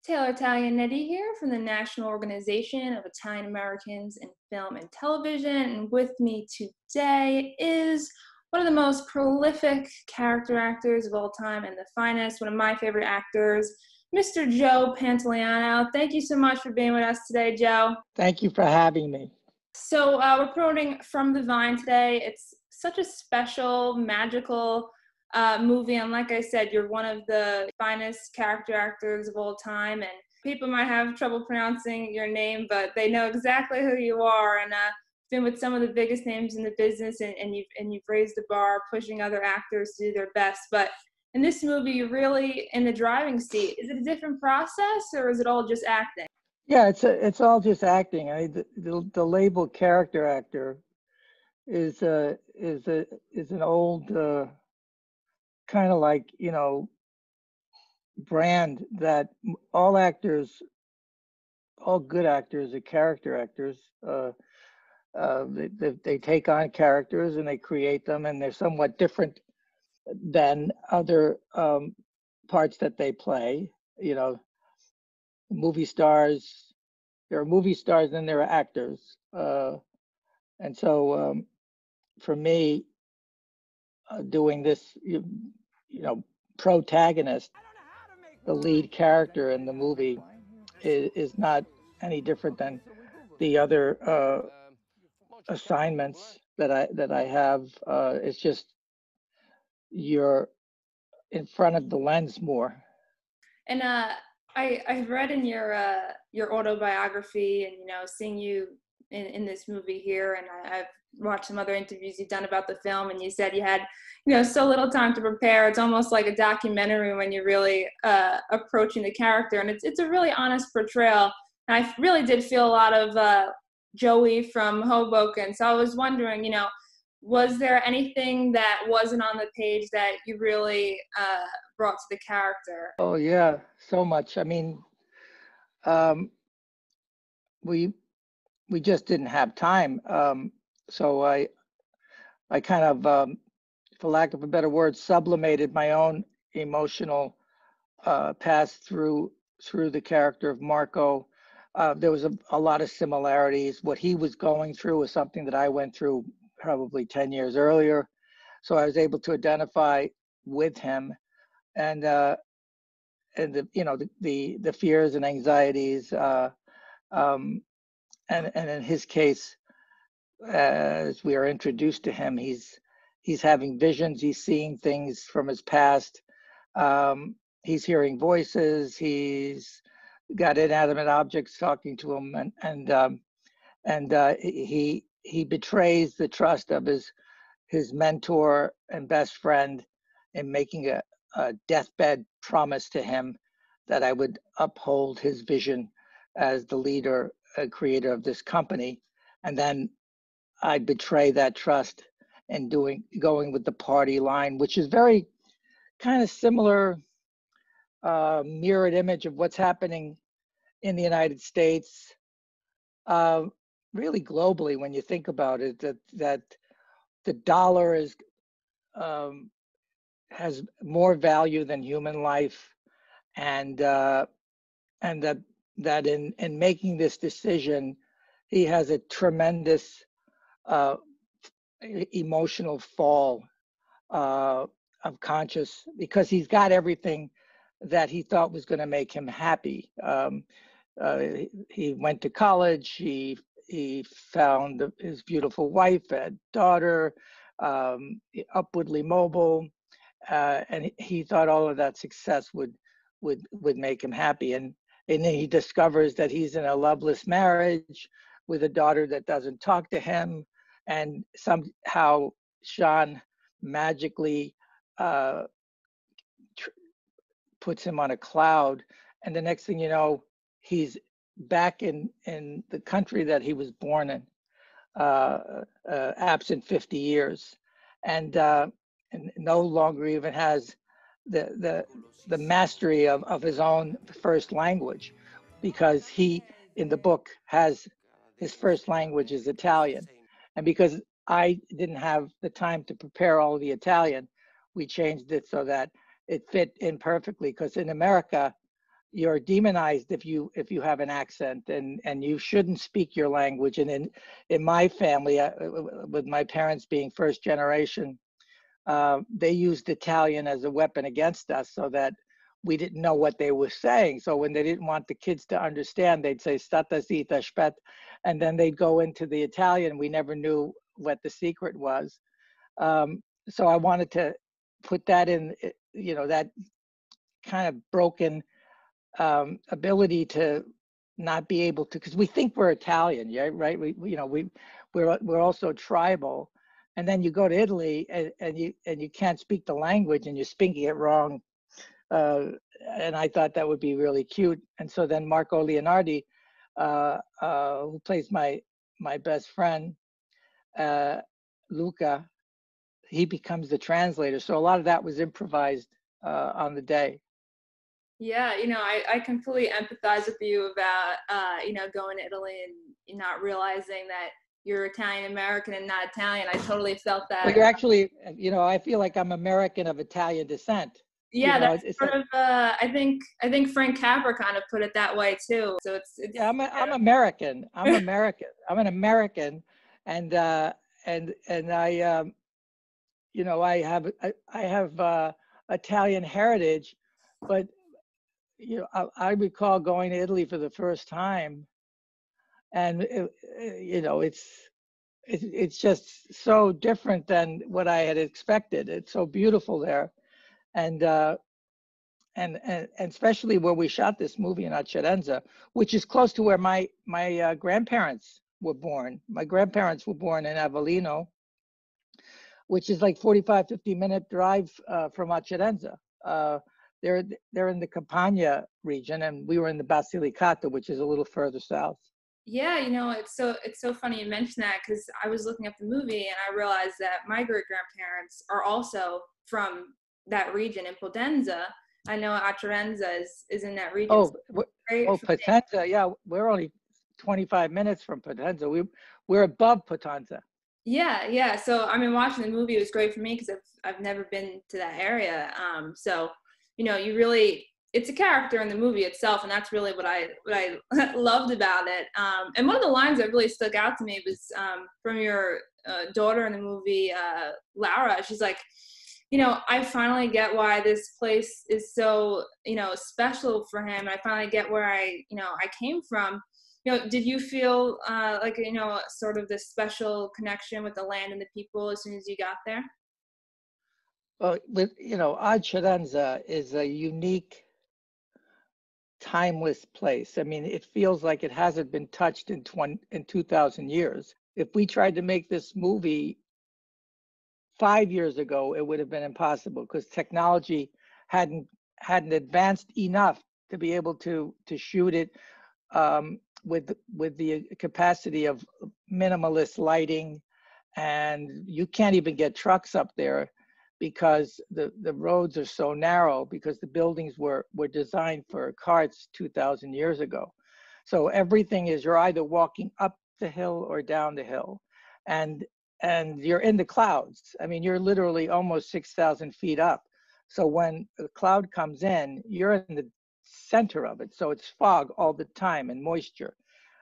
Taylor Taglianetti here from the National Organization of Italian Americans in Film and Television. And with me today is one of the most prolific character actors of all time and the finest, one of my favorite actors, Mr. Joe Pantoliano. Thank you so much for being with us today, Joe. Thank you for having me. So we're promoting From the Vine today. It's such a special, magical movie, and like I said, you're one of the finest character actors of all time, and people might have trouble pronouncing your name, but they know exactly who you are, and been with some of the biggest names in the business, and you've raised the bar, pushing other actors to do their best. But in this movie, you're really in the driving seat. Is it a different process, or is it all just acting? Yeah, it's all just acting. The label character actor is an old kind of like, brand that all actors, all good actors are character actors. They take on characters and they create them, and they're somewhat different than other parts that they play. Movie stars, there are movie stars and there are actors. And so for me, doing this, protagonist, the lead character in the movie is not any different than the other assignments that I have. It's just you're in front of the lens more. And I've read in your autobiography, and seeing you in this movie here, and I've watched some other interviews you've done about the film, and you said you had so little time to prepare. It's almost like a documentary when you're really approaching the character, and it's a really honest portrayal. And I really did feel a lot of Joey from Hoboken. So I was wondering, was there anything that wasn't on the page that you really brought to the character? Oh yeah, so much. I mean, we just didn't have time. So I kind of, for lack of a better word, sublimated my own emotional path through the character of Marco. There was a lot of similarities. What he was going through was something that I went through probably 10 years earlier. So I was able to identify with him, and the the fears and anxieties, and in his case, as we are introduced to him, he's having visions, he's seeing things from his past, he's hearing voices, he's got inanimate objects talking to him, and he betrays the trust of his mentor and best friend in making a deathbed promise to him that I would uphold his vision as the leader, creator of this company, and then I betray that trust and going with the party line, which is very kind of similar, mirrored image of what's happening in the United States, really globally when you think about it. That the dollar is has more value than human life, and that in making this decision, he has a tremendous emotional fall of conscious, because he's got everything that he thought was going to make him happy. He went to college. He found his beautiful wife and daughter, upwardly mobile, and he thought all of that success would make him happy. And then he discovers that he's in a loveless marriage with a daughter that doesn't talk to him, and somehow Sean magically puts him on a cloud, and the next thing you know, he's back in the country that he was born in, absent 50 years, and no longer even has the mastery of his own first language, because he in the book has his first language is Italian. And because I didn't have the time to prepare all the Italian, we changed it so that it fit in perfectly, because in America, you're demonized if you have an accent, and you shouldn't speak your language. And in my family, with my parents being first generation, they used Italian as a weapon against us, so that we didn't know what they were saying. So when they didn't want the kids to understand, they'd say "stata zitta, aspetta," and then they'd go into the Italian. We never knew what the secret was. So I wanted to put that in, that kind of broken ability to not be able to, because we think we're Italian, yeah, right? We're also tribal, and then you go to Italy and you can't speak the language and you're speaking it wrong. And I thought that would be really cute. And so then Marco Leonardi, who plays my best friend, Luca, he becomes the translator. So a lot of that was improvised on the day. Yeah, I completely empathize with you about, going to Italy and not realizing that you're Italian American and not Italian. I totally felt that. Well, you're actually, I feel like I'm American of Italian descent. Yeah, that's sort of. I think Frank Capra kind of put it that way too. So it's yeah, I'm American. I'm American. I'm an American, and I have Italian heritage, but I recall going to Italy for the first time, and it's just so different than what I had expected. It's so beautiful there, and especially where we shot this movie in Acerenza, which is close to where my grandparents were born. My grandparents were born in Avellino, which is like 50-minute drive from Acerenza. They're in the Campania region, and we were in the Basilicata, which is a little further south. Yeah, it's so funny you mentioned that, because I was looking up the movie and I realized that my great grandparents are also from that region in Potenza. I know Acerenza is in that region. Potenza, yeah, we're only 25 minutes from Potenza. We're above Potenza. Yeah. So I mean, watching the movie was great for me because I've never been to that area. So you really, it's a character in the movie itself, and that's really what I loved about it. And one of the lines that really stuck out to me was from your daughter in the movie, Laura. She's like, I finally get why this place is so special for him. I finally get where I came from. Did you feel like sort of this special connection with the land and the people as soon as you got there? Well, Acerenza is a unique, timeless place. I mean, it feels like it hasn't been touched in 2,000 years. If we tried to make this movie 5 years ago, it would have been impossible, because technology hadn't advanced enough to be able to shoot it with the capacity of minimalist lighting, and you can't even get trucks up there because the roads are so narrow, because the buildings were designed for carts 2,000 years ago. So everything is, you're either walking up the hill or down the hill, and you're in the clouds. I mean, you're literally almost 6,000 feet up. So when the cloud comes in, you're in the center of it. So it's fog all the time and moisture.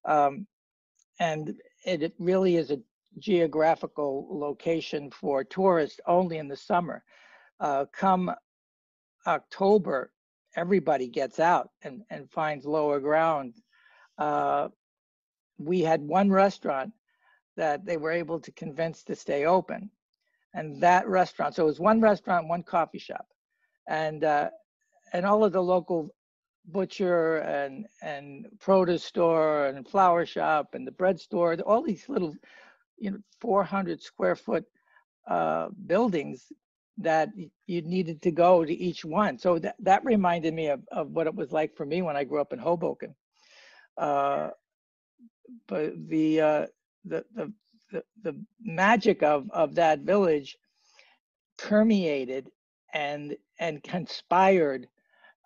And it really is a geographical location for tourists only in the summer. Come October, everybody gets out and finds lower ground. We had one restaurant that they were able to convince to stay open. And that restaurant, so it was one restaurant, one coffee shop. And all of the local butcher and produce store and flower shop and the bread store, all these little 400 square foot buildings that you needed to go to each one. So that reminded me of what it was like for me when I grew up in Hoboken. But the magic of that village permeated and conspired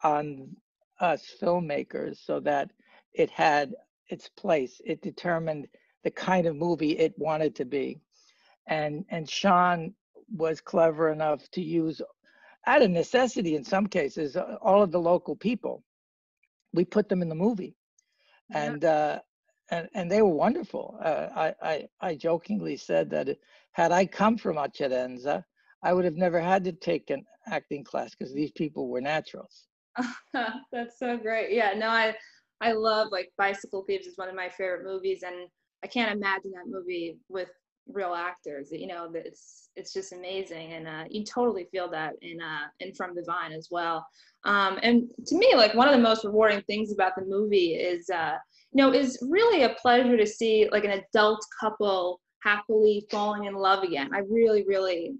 on us filmmakers, so that it had its place. It determined the kind of movie it wanted to be. And Sean was clever enough to use, out of necessity in some cases, all of the local people. we put them in the movie, Yeah. and they were wonderful. I jokingly said that had I come from Acerenza, I would have never had to take an acting class because these people were naturals. That's so great. Yeah, no, I love, like, Bicycle Thieves is one of my favorite movies, and I can't imagine that movie with real actors. You know, it's just amazing, and you totally feel that in From the Vine as well. And to me, like, one of the most rewarding things about the movie is is really a pleasure to see, like, an adult couple happily falling in love again. I really, really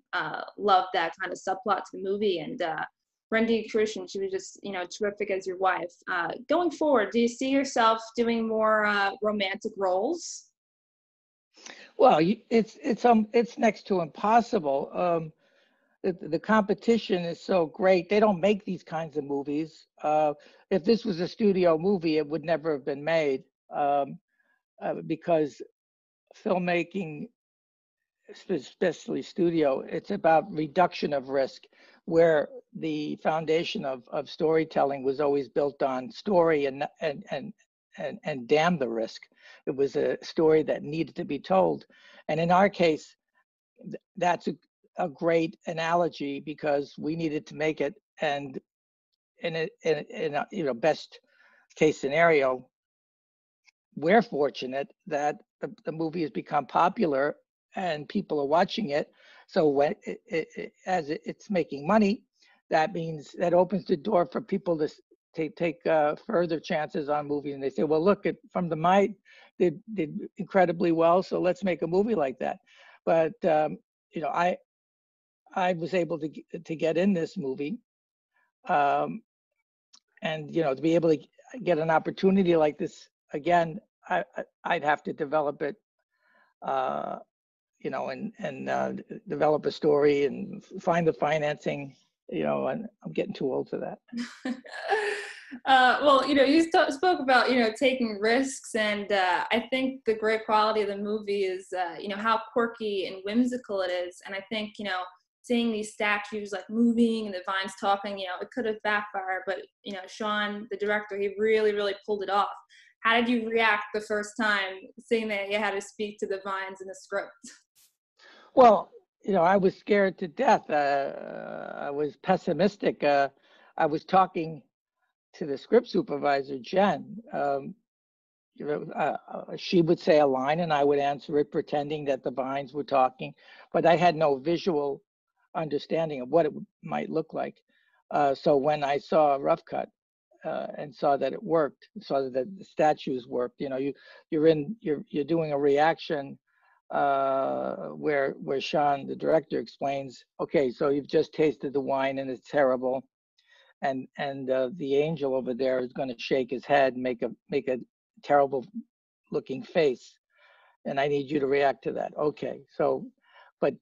love that kind of subplot to the movie, and Randy Christian, she was just, terrific as your wife. Going forward, do you see yourself doing more romantic roles? Well, it's next to impossible. The competition is so great. They don't make these kinds of movies. If this was a studio movie, it would never have been made, because filmmaking, especially studio, it's about reduction of risk, where the foundation of storytelling was always built on story and damn the risk. It was a story that needed to be told. And in our case, that's a great analogy because we needed to make it. And in a best case scenario, we're fortunate that the movie has become popular and people are watching it. So when as it's making money, that means that opens the door for people to take further chances on movies. And they say, well, look, From the Vine did incredibly well, so let's make a movie like that. But I was able to get in this movie, and to be able to get an opportunity like this again, I'd have to develop it, and develop a story and find the financing, and I'm getting too old for that. Well, you spoke about, taking risks, and I think the great quality of the movie is, how quirky and whimsical it is. And I think, seeing these statues like moving and the vines talking, it could have backfired, but, Sean, the director, he really, really pulled it off. How did you react the first time seeing that you had to speak to the vines in the script? Well, I was scared to death. I was pessimistic. I was talking to the script supervisor, Jen. She would say a line and I would answer it, pretending that the vines were talking, but I had no visual understanding of what it might look like. So when I saw a rough cut and saw that it worked, saw that the statues worked, you're doing a reaction where Sean, the director, explains, okay, so you've just tasted the wine and it's terrible, and the angel over there is going to shake his head and make a terrible looking face, and I need you to react to that. Okay, so, but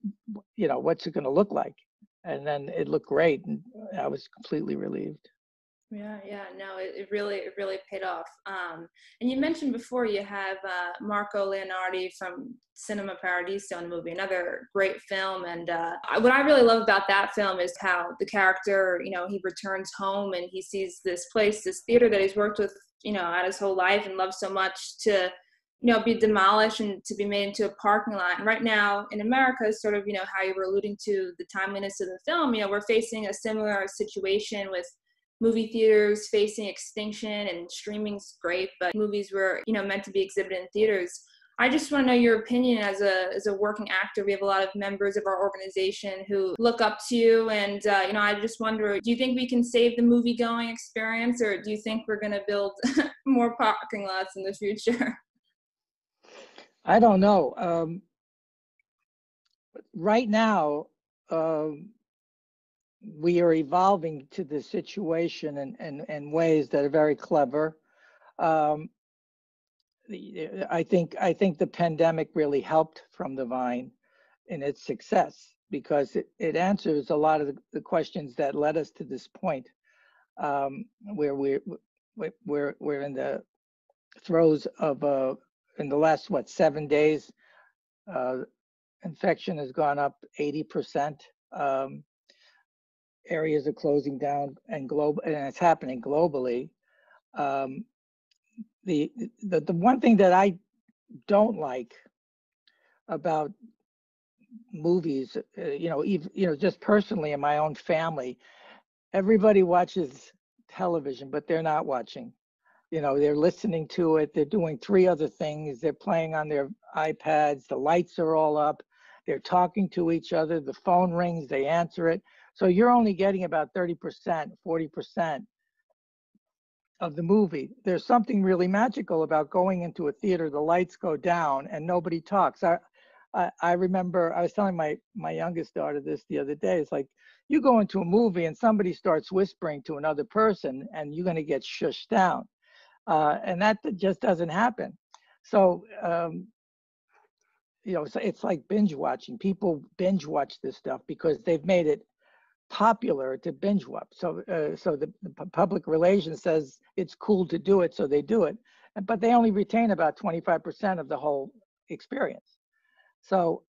what's it going to look like? And then it looked great, and I was completely relieved. Yeah, no, it really paid off. And you mentioned before you have Marco Leonardi from Cinema Paradiso in the movie, another great film. And what I really love about that film is how the character, he returns home and he sees this place, this theater that he's worked with, at his whole life and loves so much, to be demolished and to be made into a parking lot. And right now in America, sort of, how you were alluding to the timeliness of the film, we're facing a similar situation with movie theaters facing extinction, and streaming's great, but movies were, meant to be exhibited in theaters. I just want to know your opinion as a working actor. We have a lot of members of our organization who look up to you, and I just wonder, do you think we can save the movie going experience, or do you think we're going to build more parking lots in the future? I don't know. Right now, we are evolving to the situation in ways that are very clever. Um, I think the pandemic really helped From the Vine in its success because it answers a lot of the questions that led us to this point, where we're in the throes of in the last 7 days, infection has gone up 80%. Areas are closing down and it's happening globally. The one thing that I don't like about movies, just personally in my own family, everybody watches television, but they're not watching. They're listening to it. They're doing 3 other things. They're playing on their iPads. The lights are all up. They're talking to each other. The phone rings. They answer it. So you're only getting about 30%, 40% of the movie. There's something really magical about going into a theater. The lights go down and nobody talks. I remember I was telling my youngest daughter this the other day. It's like, you go into a movie and somebody starts whispering to another person and you're going to get shushed down. And that just doesn't happen. So, it's like binge watching. People binge watch this stuff because they've made it popular to binge watch. So the public relations says it's cool to do it, so they do it. But they only retain about 25% of the whole experience. So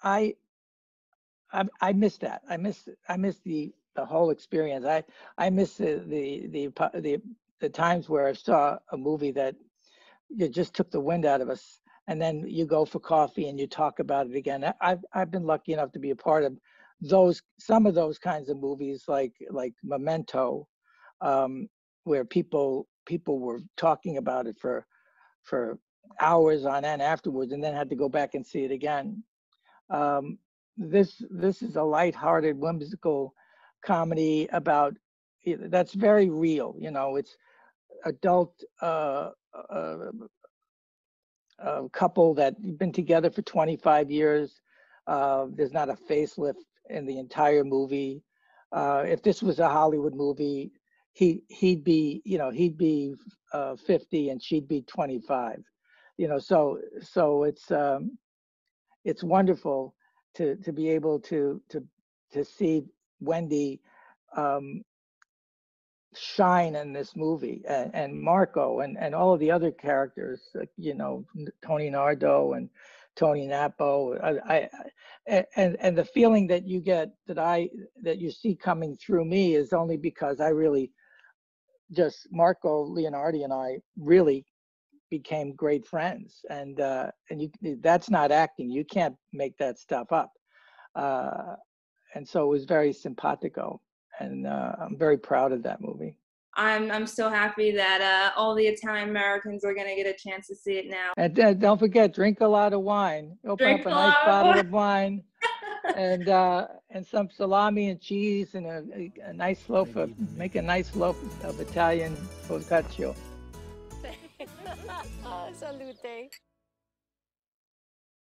I miss that. I miss the whole experience. I miss the times where I saw a movie that just took the wind out of us, and then you go for coffee and you talk about it again. I've been lucky enough to be a part of some of those kinds of movies, like Memento, where people were talking about it for hours on end afterwards, and then had to go back and see it again. This is a lighthearted, whimsical comedy about that's very real. It's adult couple that been together for 25 years. There's not a facelift in the entire movie. If this was a Hollywood movie, he'd be 50 and she'd be 25. So it's wonderful to be able to see Wendy shine in this movie, and Marco and all of the other characters, Tony Nardo and Tony Napo. And the feeling that you get, that you see coming through me, is only because I really Marco Leonardi and I really became great friends, and that's not acting. You can't make that stuff up. And so it was very simpatico, and I'm very proud of that movie. I'm so happy that all the Italian Americans are going to get a chance to see it now. And don't forget, drink a lot of wine. Open up a nice bottle of wine, and some salami and cheese, and a nice loaf of, make a nice loaf of Italian focaccia. Salute.